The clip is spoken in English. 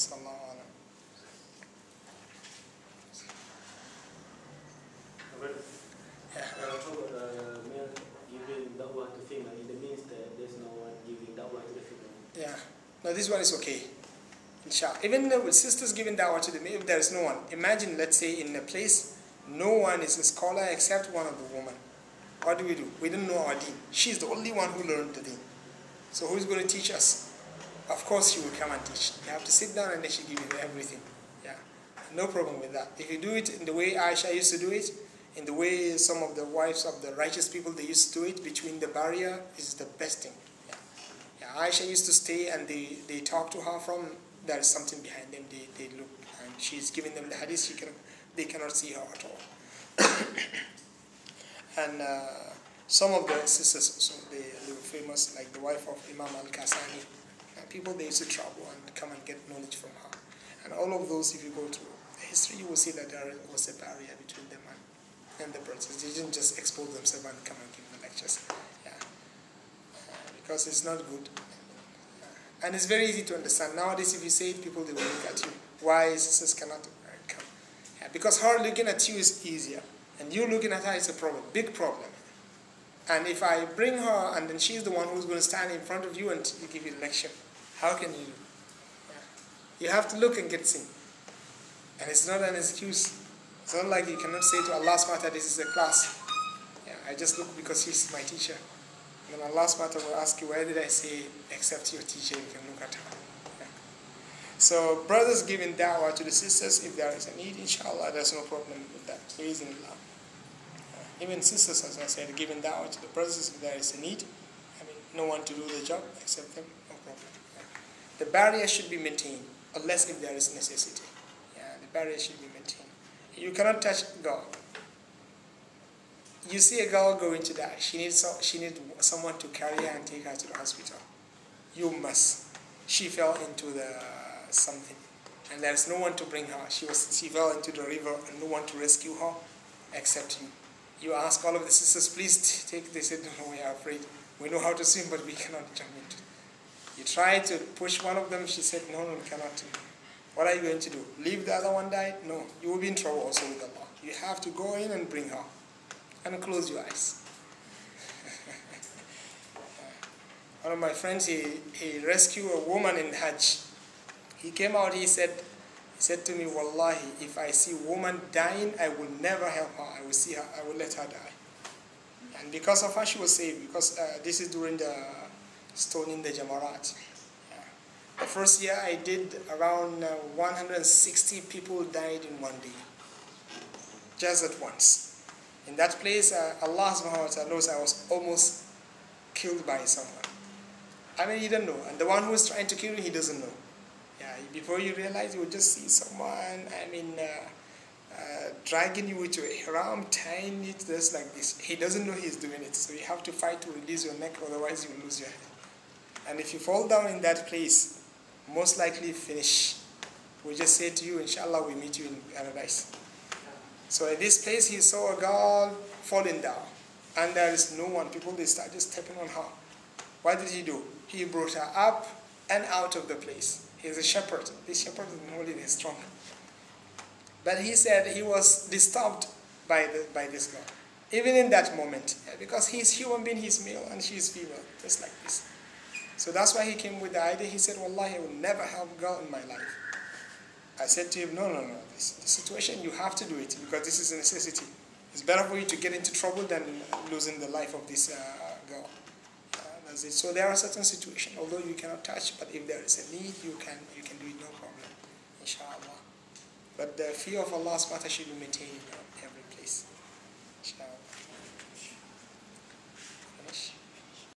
Sallallahu alam. Yeah. How about male giving da'wah to female? It means that there's no one giving da'wah to the female. Yeah. No, this one is okay. Inshallah. Even with sisters giving da'wah to the male, if there is no one. Imagine, let's say, in a place, no one is a scholar except one of the women. What do? We don't know our deen. She's the only one who learned the deen. So who is going to teach us? Of course she will come and teach. You have to sit down and then she give you everything. Yeah. No problem with that. If you do it in the way Aisha used to do it, in the way some of the wives of the righteous people they used to do it, between the barrier is the best thing. Yeah. Yeah. Aisha used to stay and they talk to her from, there is something behind them, they look, and she's giving them the hadith, they cannot see her at all. And some of the sisters, so they were famous, like the wife of Imam al-Kasani, people they used to travel and come and get knowledge from her. And all of those, if you go to history, you will see that there was a barrier between them and the brothers. They didn't just expose themselves and come and give the lectures. Yeah. Because it's not good. And it's very easy to understand. Nowadays, if you say it, people they will look at you. Why sisters cannot come? Yeah, because her looking at you is easier. And you looking at her is a problem, big problem. And if I bring her and then she's the one who's going to stand in front of you and give you a lecture, how can you do? Yeah. You have to look and get seen. And it's not an excuse. It's not like you cannot say to Allah subhanahu wa ta'ala, this is a class. Yeah, I just look because she's my teacher. And then Allah subhanahu wa ta'ala will ask you, why did I say except your teacher, you can look at her. Yeah. So brothers giving da'wah to the sisters, if there is a need, inshallah, there's no problem with that. Raising love. Even sisters, as I said, giving da'wah to the brothers, if there is a need, I mean, no one to do the job except them, no problem. Yeah. The barrier should be maintained, unless if there is necessity. Yeah, the barrier should be maintained. You cannot touch a girl. You see a girl going to die. She needs someone to carry her and take her to the hospital. You must. She fell into the something, and there is no one to bring her. She fell into the river, and no one to rescue her except you. You ask all of the sisters, please take. They said, no, we are afraid. We know how to swim, but we cannot jump into it. You try to push one of them. She said, no, we cannot. What are you going to do? Leave the other one die? No, you will be in trouble also with Allah. You have to go in and bring her. And close your eyes. One of my friends, he rescued a woman in Hajj. He came out, he said to me, Wallahi, if I see a woman dying, I will never help her. I will see her, I will let her die. And because of her, she was saved, because this is during the stoning the Jamarat. The first year I did, around 160 people died in one day, just at once. In that place, Allah subhanahu wa ta'ala knows I was almost killed by someone. I mean, you don't know. And the one who is trying to kill you, he doesn't know. Yeah, before you realize, you will just see someone, dragging you with your haram, tying it just like this. He doesn't know he's doing it. So you have to fight to release your neck, otherwise you will lose your head. And if you fall down in that place, most likely finish. We just say to you, inshallah, we meet you in paradise. So in this place, he saw a girl falling down. And there is no one. People, they start just stepping on her. What did he do? He brought her up and out of the place. He's a shepherd. This shepherd is normally strong. But he said he was disturbed by this girl. Even in that moment. Because he's human being, he's male, and she's female. Just like this. So that's why he came with the idea. He said, Wallahi, I will never help a girl in my life. I said to him, no. This situation, you have to do it because this is a necessity. It's better for you to get into trouble than losing the life of this girl. That's it. So there are certain situations, although you cannot touch, but if there is a need, you can do it, no problem, inshallah. But the fear of Allah subhanahu wa ta'ala should be maintained in every place.